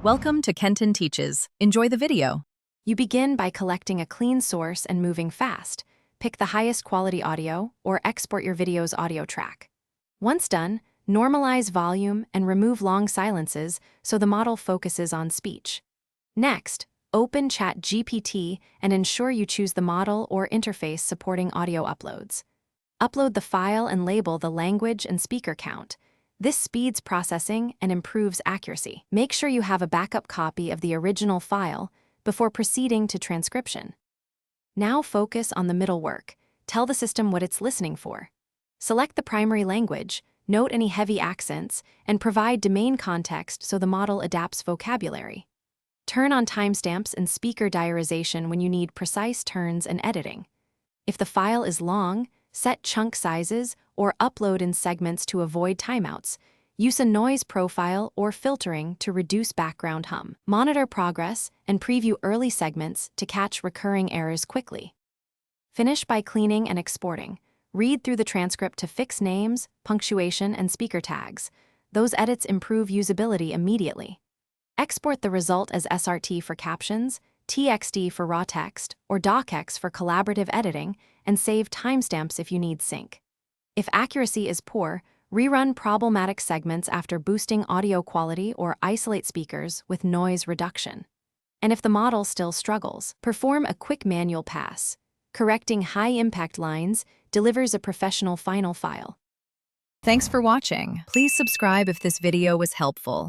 Welcome to Kenton Teaches. Enjoy the video. You begin by collecting a clean source and moving fast. Pick the highest quality audio or export your video's audio track. Once done, normalize volume and remove long silences so the model focuses on speech. Next, open ChatGPT and ensure you choose the model or interface supporting audio uploads. Upload the file and label the language and speaker count. This speeds processing and improves accuracy. Make sure you have a backup copy of the original file before proceeding to transcription. Now focus on the middle work. Tell the system what it's listening for. Select the primary language, note any heavy accents, and provide domain context so the model adapts vocabulary. Turn on timestamps and speaker diarization when you need precise turns and editing. If the file is long, set chunk sizes or upload in segments to avoid timeouts. Use a noise profile or filtering to reduce background hum. Monitor progress and preview early segments to catch recurring errors quickly. Finish by cleaning and exporting. Read through the transcript to fix names, punctuation, and speaker tags. Those edits improve usability immediately. Export the result as SRT for captions, TXT for raw text, or docx for collaborative editing, and save timestamps if you need sync. If accuracy is poor, rerun problematic segments after boosting audio quality or isolate speakers with noise reduction. And if the model still struggles, perform a quick manual pass. Correcting high-impact lines delivers a professional final file. Thanks for watching. Please subscribe if this video was helpful.